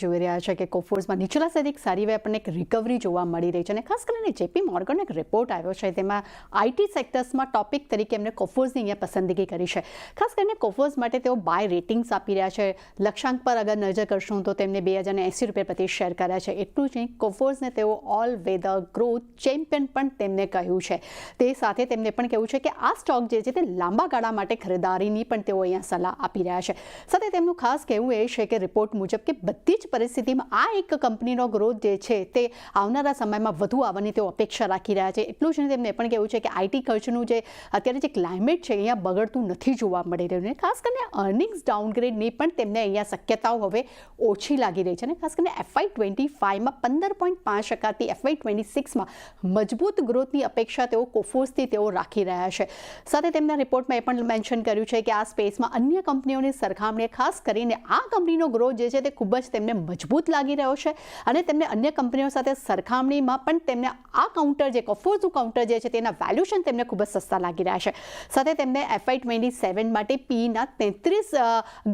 જોઈ રહ્યા છે કે કોફોર્સમાં નીચલા સ્તરે એક સારી એવી આપણને એક રિકવરી જોવા મળી રહી છે અને ખાસ કરીને જેપી મોર્ગનનો એક રિપોર્ટ આવ્યો છે તેમાં આઈટી સેક્ટર્સમાં ટોપિક તરીકે એમને કોફોર્સની અહીંયા પસંદગી કરી છે. ખાસ કરીને કોફોર્સ માટે તેઓ બાય રેટિંગ્સ આપી રહ્યા છે. લક્ષ્યાંક પર અગર નજર કરશું તો તેમને ₹2080 પ્રતિ શેર કર્યા છે. એટલું જ નહીં, કોફોર્સને તેઓ ઓલ વેધર ગ્રોથ ચેમ્પિયન પણ તેમને કહ્યું છે. તે સાથે તેમને પણ કહેવું છે કે આ સ્ટોક જે છે તે લાંબા ગાળા માટે ખરીદારીની પણ તેઓ અહીંયા સલાહ આપી રહ્યા છે. સાથે તેમનું ખાસ કહેવું એ છે કે રિપોર્ટ મુજબ કે બધી પરિસ્થિતિમાં આ એક કંપનીનો ગ્રોથ જે છે તે આવનારા સમયમાં વધુ આવવાની તેઓ અપેક્ષા રાખી રહ્યા છે. એટલું જ તેમને પણ કહેવું છે કે આઈટી ખર્ચનું જે અત્યારે જે ક્લાઇમેટ છે અહીંયા બગડતું નથી જોવા મળી રહ્યું અને ખાસ કરીને અર્નિંગ્સ ડાઉનગ્રેડની પણ તેમને અહીંયા શક્યતાઓ હવે ઓછી લાગી રહી છે અને ખાસ કરીને FY25માં 15.5%થી FY26માં મજબૂત ગ્રોથની અપેક્ષા તેઓ કોફોર્સથી તેઓ રાખી રહ્યા છે. સાથે તેમના રિપોર્ટમાં એ પણ મેન્શન કર્યું છે કે આ સ્પેસમાં અન્ય કંપનીઓની સરખામણીએ ખાસ કરીને આ કંપનીનો ગ્રોથ જે છે તે ખૂબ જ તેમને મજબૂત લાગી રહ્યો છે અને તેમને અન્ય કંપનીઓ સાથે સરખામણીમાં પણ તેમને આ કાઉન્ટર જે કોફોર્સનું કાઉન્ટર જે છે તેના વેલ્યુએશન તેમને ખૂબ જ સસ્તા લાગી રહ્યા છે. સાથે તેમને FY27 માટે પીના 33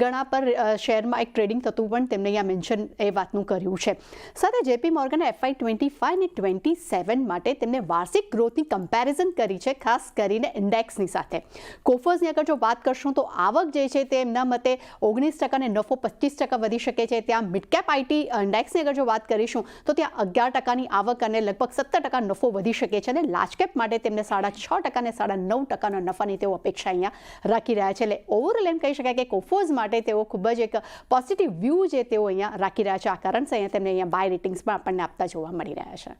ગણા પર શેરમાં એક ટ્રેડિંગ થતું પણ તેમને અહીંયા મેન્શન એ વાતનું કર્યું છે. સાથે જેપી મોર્ગને FY25 અને 27 માટે તેમને વાર્ષિક ગ્રોથની કમ્પેરિઝન કરી છે, ખાસ કરીને ઇન્ડેક્સની સાથે. કોફોર્સની અગર જો વાત કરશું તો આવક જે છે તે એમના મતે 19% અને નફો 25% વધી શકે છે. ત્યાં મિડકેપ આઈટી ઇન્ડેક્સની અગર જો વાત કરીશું તો ત્યાં 11%ની આવક અને લગભગ 17% નફો વધી શકે છે અને લાર્જ કેપ માટે તેમને 6.5% અને 9.5% નફાની તેઓ અપેક્ષા અહીંયા રાખી રહ્યા છે. એટલે ઓવરઓલ એમ કહી શકાય કે કોફોર્સ માટે તેઓ ખૂબ જ એક પોઝિટિવ વ્યૂ જે તેઓ અહીંયા રાખી રહ્યા છે. આ કારણથી અહીંયા તેમને અહીંયા બાય રેટિંગ્સમાં આપણને આપતા જોવા મળી રહ્યા છે.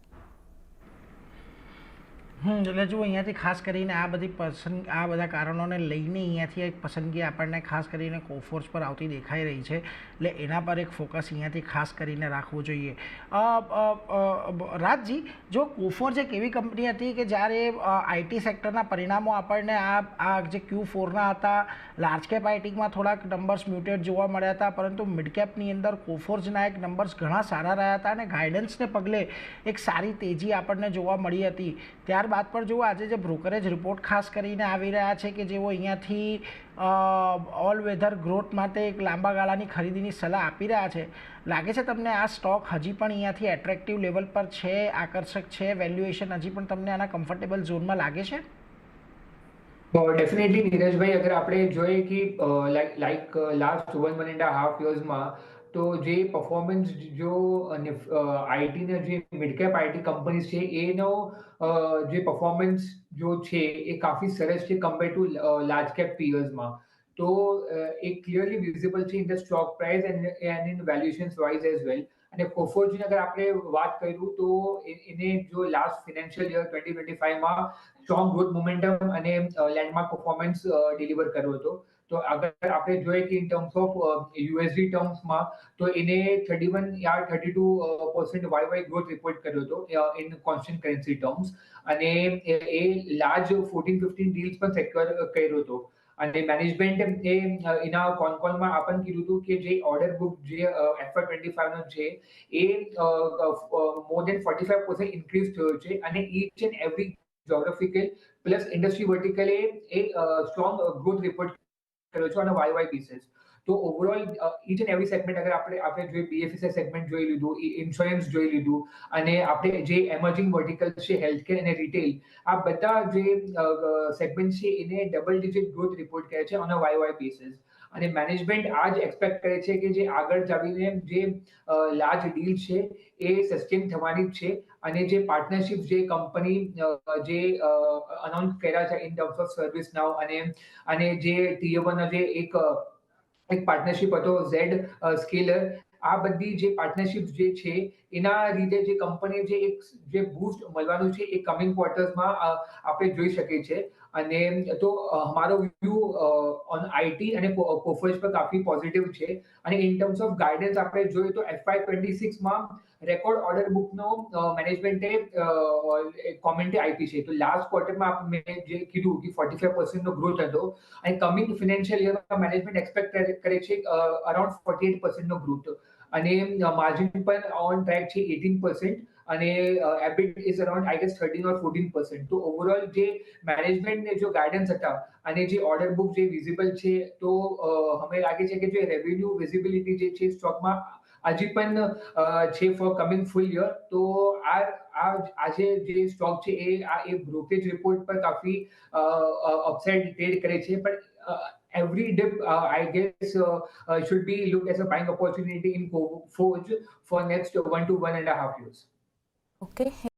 એટલે જો અહીંયાથી ખાસ કરીને આ બધા કારણોને લઈને અહીંયાથી એક પસંદગી આપણને ખાસ કરીને કોફોર્સ પર આવતી દેખાઈ રહી છે. એટલે એના પર એક ફોકસ અહીંયાથી ખાસ કરીને રાખવું જોઈએ. રાજજી, જો કોફોર્સ એક એવી કંપની હતી કે જ્યારે આઈટી સેક્ટરના પરિણામો આપણને આ જે Q4ના હતા, લાર્જ કેપ આઈટીમાં થોડાક નંબર્સ મ્યુટેડ જોવા મળ્યા હતા, પરંતુ મિડ કેપની અંદર કોફોર્સના એક નંબર્સ ઘણા સારા રહ્યા હતા અને ગાઈડન્સને પગલે એક સારી તેજી આપણને જોવા મળી હતી. ત્યારબાદ પર જો આજે જે બ્રોકરેજ રિપોર્ટ ખાસ કરીને આવી રહ્યા છે કે જેઓ અહીંયાથી ઓલ વેધર ગ્રોથ માટે એક લાંબા ગાળાની ખરીદીની સલાહ આપી રહ્યા છે, લાગે છે તમને આ સ્ટોક હજી પણ અહીંયાથી એટ્રેક્ટિવ લેવલ પર છે, આકર્ષક છે, વેલ્યુએશન હજી પણ તમને આના કમ્ફર્ટેબલ ઝોનમાં લાગે છે? ડેફિનેટલી નીરજભાઈ, અગર આપણે જોઈએ કે લાઈક લાસ્ટ 1.5 યર્સમાં તો જે પરફોર્મન્સ જો આઈટીના જે મિડકેપ આઈટી કંપનીઝ છે એનો જે પરફોર્મન્સ જો છે એ કાફી સરસ છે કમ્પેર ટુ લાર્જ કેપ પીયર્સમાં. તો એ ક્લિયરલી વિઝિબલ છે in the stock price and in valuations wise as well. અને કોફોર્સની અગર આપણે વાત કર્યું તો એને જો લાસ્ટ ફિનાન્શિયલ યર 2025માં સ્ટ્રોંગ ગ્રોથ મોમેન્ટમ અને લેન્ડમાર્ક પરફોર્મન્સ ડિલિવર કર્યો હતો. તો અગર આપણે જોઈએ કે ઇન ટર્મ્સ ઓફ USD ટર્મ્સમાં તો એને 31 યા 32% YY ગ્રોથ રિપોર્ટ કર્યો હતો ઇન કોન્સ્ટન્ટ કરન્સી ટર્મ્સ અને એ લાર્જ 14-15 ડીલ્સ પણ સેક્યોર કર્યો હતો. અને મેનેજમેન્ટ એના કોલમાં આપણને કીધું હતું કે જે ઓર્ડર બુક જે FY25 નો છે એ મોર દેન 45% ઇન્ક્રીઝ થયો છે અને each and every geographical plus industry વર્ટિકલે એ સ્ટ્રોંગ ગ્રોથ રિપોર્ટ કર્યો છે ઓન અ YY બેસિસ. તો overall each and every segment અગર આપણે જોઈએ, BFSI સેગમેન્ટ જોઈ લીધું, ઇન્સ્યોરન્સ જોઈ લીધું અને આપણે જે એમર્જિંગ વર્ટિકલ છે હેલ્થકેર અને રિટેલ, આ બધા જે સેગમેન્ટ છે એને ડબલ ડિજિટ ગ્રોથ રિપોર્ટ કરે છે ઓન અ YY બેસિસ. અને મેનેજમેન્ટ આ જ એક્સપેક્ટ કરે છે કે જે આગળ ચાલીને જે લાર્જ ડીલ છે એ સસ્ટેન થવાની જ છે અને જે પાર્ટનરશિપ જે કંપની જે અનાઉન્સ કર્યા છે ઇન ટર્મ્સ ઓફ સર્વિસ નાઉ અને જે Tier 1 જે એક પાર્ટનરશિપ હતો ઝેડ સ્કેલર, આ બધી જે પાર્ટનરશિપ જે છે એના લીધે જે કંપની જે બૂસ્ટ મળવાનું છે એ કમિંગ ક્વાર્ટર્સમાં આપણે જોઈ શકીએ છીએ. અને તો અમારો વ્યૂ ઓન આઈટી અને કોફોર્સ પર કાફી પોઝિટિવ છે. અને ઇન ટર્મ્સ ઓફ ગાઈડન્સ આપણે જોઈએ તો FY26માં રેકોર્ડ ઓર્ડર બુકનો મેનેજમેન્ટે કોમેન્ટ આપી છે. તો લાસ્ટ ક્વાર્ટરમાં મેં જે કીધું કે 45% નો ગ્રોથ હતો અને કમિંગ ફિનાન્શિયલ યરમાં મેનેજમેન્ટ એક્સપેક્ટ કરે છે અરાઉન્ડ 48% નો ગ્રોથ અને માર્જિન પણ ઓન ટ્રેક છે 18% અને EBIT is around I guess 13 or 14%. તો ઓવરઓલ જે મેનેજમેન્ટને જો ગાઈડન્સ હતા અને જે ઓર્ડર બુક જે વિઝિબલ છે તો અમે લાગે છે કે જે રેવન્યુ વિઝિબિલિટી જે છે સ્ટોકમાં હજી પણ છે ફોર કમિંગ ફૂલ યર. તો આજે જે સ્ટોક છે એ બ્રોકેજ રિપોર્ટ પર કાફી અપસાઇડ ટ્રેડ કરે છે, પણ every dip I guess should be looked as a buying opportunity in Forge for next 1 to 1.5 years. Okay,